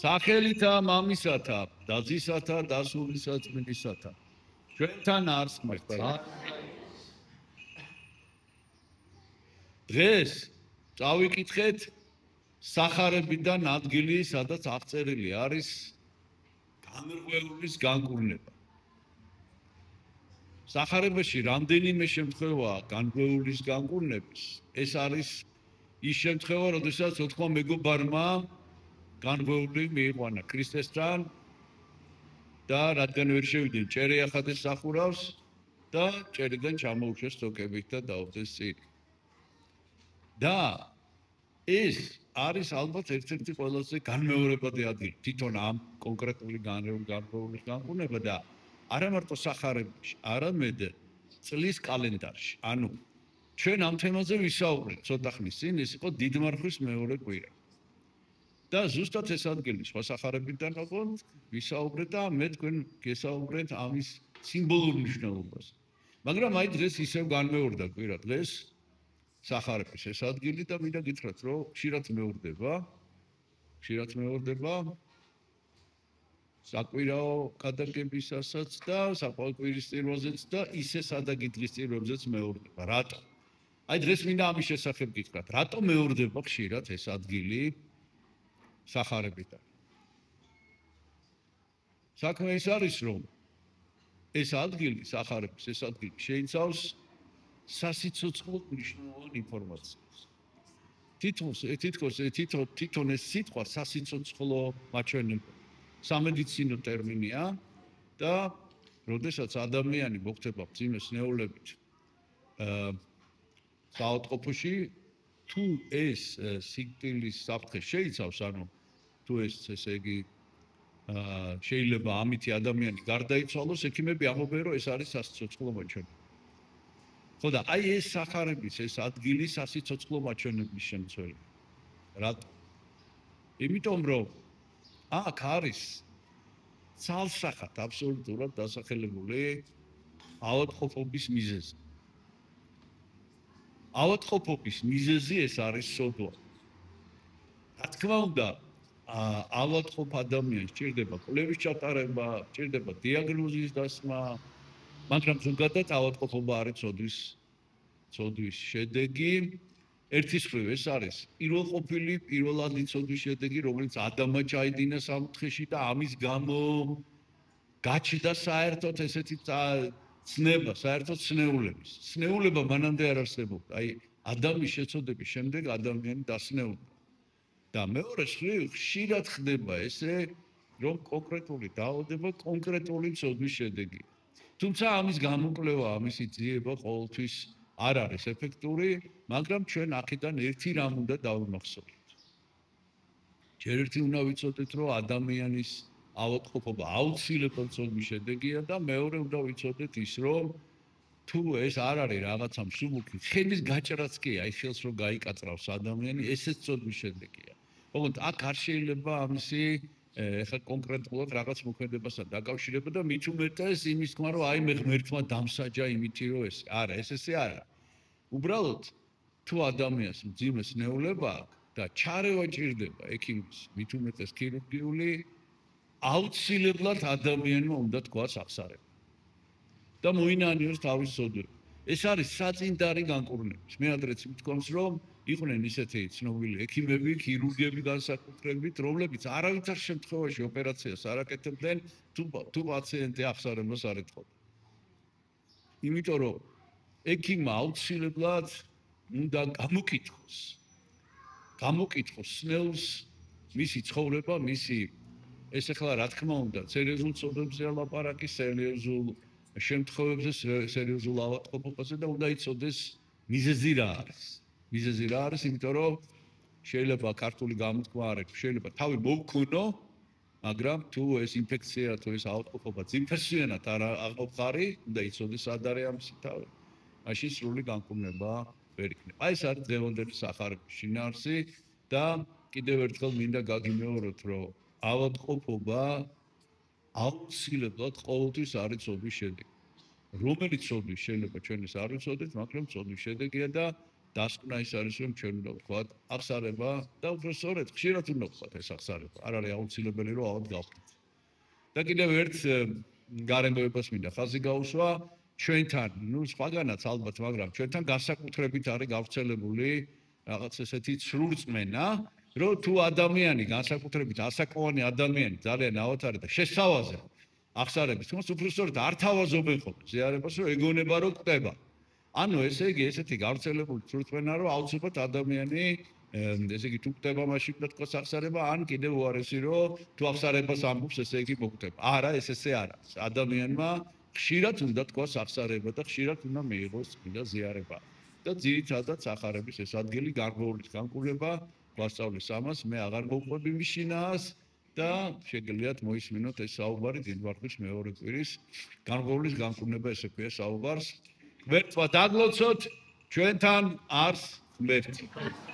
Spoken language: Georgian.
სახელითა მამისათა და ძისათა და სულისა წმინდისათა ჩვენთან არს მართლა დღეს წავიკითხეთ სახარებიდან ადგილი სადაც აღწერილი არის განრღვეულის განკურნება სახარებაში რამდენიმე შემთხვევაა განრღვეულის განკურნების ეს არის ის შემთხვევა როდესაც ოთხმა მეგობარმა განრღვეული მიიყვანა ქრისტესთან და რადგან ვერ შევიდნენ ჭერი ახადეს სახურავს და ჭერიდან ჩამოუშვეს თოკებით და დაუხდეს წინ და ეს არის ალბათ ერთ-ერთი ყველაზე განმეორებადი ადგილი თვითონ ამ კონკრეტული განრღვეულის განკურნება და არა მარტო სახარებაში, არამედ წლის კალენდარში. ანუ ჩვენ ამ თემაზე ვისაუბრეთ ცოტა ხნის წინ, ეს იყო დიდმარხვის მეორე კვირა. და ზუსტად ეს ადგილი სხვა სახარებიდან აყოთ, ვისაუბრეთ და მე თქვენ გესაუბრეთ ამის სიმბოლურ მნიშვნელობას. მაგრამ აი დღეს ისევ განმეორდა კვირა დღეს სახარების ეს ადგილი და მინდა გითხრათ, რომ ხშირად მეორდება საკვირაო გადაგებისასაც და საკვირისპიროზეც და ისე სადაგიდღისპირებზეც მეორდება. რატო? აი დღეს მინდა ამის შესახებ გითხრათ. რატო მეორდება ხშირად ეს ადგილი სახარებიდან? საქმე ის არის, რომ ეს ადგილი სახარების ეს ადგილი შეიცავს სასიცოცხლო მნიშვნელოვან ინფორმაციას. თვითონ ეს სიტყვა სასიცოცხლო მაჩვენებელი სამედიცინო ტერმინია და როდესაც ადამიანი მოხდება მძიმე სნეულებით საავადმყოფოში თუ ეს სიკვდილის საფრთხე შეიცავს ანუ თუ ეს ესე იგი შეიძლება ამითი ადამიანი გარდაიცვალოს ექიმები ამბობენ რომ ეს არის სასიცოცხლო მაჩვენებელი ხო და აი ეს სახარების ეს ადგილი სასიცოცხლო მაჩვენებლის შემცველი რატო იმიტომ რომ აქ არის ცალსახად აბსოლუტურად დასახელებული ავადმყოფობის მიზეზი. ავადმყოფობის მიზეზი ეს არის სოდვა. რა თქმა უნდა, ავადმყოფ ადამიანს სჭირდება კვლევის ჩატარება, სჭირდება დიაგნოზის დასმა, მაგრამ ზოგადად ავადმყოფობა არის ცოდვის შედეგი. ერთის მხრივ ეს არის პირველყოფილი პირველადი ცოდვის შედეგი, რომელიც ადამა ჩაიდინა სამოთხეში და ამის გამო გაჩნდა საერთოდ ესეთი ცნება, საერთოდ სნეულების. სნეულება მანამდე არ არსებობდა. აი ადამიანის შეცოდების შემდეგ ადამიანი დასნეულდა. და მეორე მხრივ ხშირად ხდება ესე, რომ კონკრეტული დაავადება კონკრეტული ცოდვის შედეგია. თუმცა ამის გამოკვლევა, ამისი ძიება ყოველთვის არ არის ეფექტური, მაგრამ ჩვენ აქედან ერთი რამ უნდა დავიმახსოვროთ. ჯერ ერთი უნდა ვიცოდეთ, რომ ადამიანის ავადმყოფობა აუცილებლად ცოდვის შედეგია და მეორე უნდა ვიცოდეთ ის, რომ თუ ეს არ არის რაღაცა მსუბუქი, ხელის გაჭრაც კი, აი ხელს რო გაიკაწრავს ადამიანი, ესეც ცოდვის შედეგია. ოღონდ აქ არ შეიძლება ამისი ეხლა კონკრეტულად რაღაც მოქმედებასთან დაკავშირება და მით უმეტეს იმის თქმა, რომ აი მე ღმერთმა დამსაჯა იმითი რომ ეს არა, ეს ესე არა. უბრალოდ თუ ადამიანს მძიმე სნეულება აქვს და ჩარევა ჭირდება ექიმის, მით უმეტეს ქირურგიული, აუცილებლად ადამიანმა უნდა თქვას აღსარება. და მოინანიოს თავის სოდვები. ეს არის საწინდარი განკურნების. მე ადრეც მithქვამს, რომ იყვნენ ისეთი ცნობილი ექიმები, ქირურგები განსაკუთრებით, რომლებიც არავითარ შემთხვევაში ოპერაციას არ აკეთებდნენ, თუ პაციენტი აღსარებას არ ეთხოვდა. იმიტომ რომ ექიმმა აუცილებლად უნდა გამოკითხოს სნეულს, მისი ცხოვრება, მისი ეს ახლა რა თქმა უნდა, სერიოზულ ცოდვებზე ლაპარაკი, სერიოზულ შემთხვევებზე, სერიოზულ ავადმყოფობაზე და უნდა იცოდეს მიზეზი რა არის. მიზეზი რა არის, იმიტომ რომ შეიძლება ქართული გამოთქმა არ აქვს, შეიძლება თავი მოვქონო, მაგრამ თუ ეს ინფექცია, თუ ეს ავადმყოფობა ძინფესვიანად არ აღმოხარი, უნდა იცოდეს სად არის ამისი თავი. მაშინ სრული განკურნება ვერ იქნება. აი ეს არის დღევანდელი სახარების შინაარსი და კიდევ ერთხელ მინდა გაგიმეოროთ, რომ ავადმყოფობა აუცილებლად ყოველთვის არის ცოდვის შედეგი. რომელიც ცოდვის შეიძლება ჩვენ ეს არ ვიცოდეთ, მაგრამ ცოდვის შედეგია და დასკვნა ის არის რომ ჩვენ უნდა ვთქვათ აღსარება და უბრალოდ ხშირად უნდა ვთქვათ ეს აღსარება არ არის აუცილებელი რომ ალბათ გავხდით და კიდევ ერთ გარემოებას მინდა ხაზი გაუსვა ჩვენთან ნუ სხვაგანაც ალბათ მაგრამ ჩვენთან განსაკუთრებით არის გავრცელებული რაღაც ესეთი სრულწმენა რომ თუ ადამიანი განსაკუთრებით ასაკოვანი ადამიანი ძალიან ავათარი და შესავაზე აღსარების თქოს უბრალოდ არ თავაზობენ ხოლმე ზიარებას რომ ეგონება რომ კვდება ანუ ესე იგი ესეთი გავრცელებული სრულწმენა რომ აუცილებლად ადამიანი ესე იგი თუ კვდება მაშინ და თქოს აღსარება ან კიდევ უარესი რომ თუ აღსარებას ამბობს ესე იგი მოკვდება არა ეს ესე არა ადამიანმა ხშირად უნდა თქოს აღსარება და ხშირად უნდა მიიღოს წმინდა ზიარება და ძირითადად სახარების ეს ადგილი გარღვეულის განკურნება გვასწავლის ამას მე აღარ მოვყვები მის შინაარს და შეგიძლიათ მოისმინოთ ეს საუბარი დილვარდის მეორე კვირის განღვეულის განკურნება ესე ქვია საუბარს ვერცვა დაგლოცოთ ჩვენთან არს ღმერთი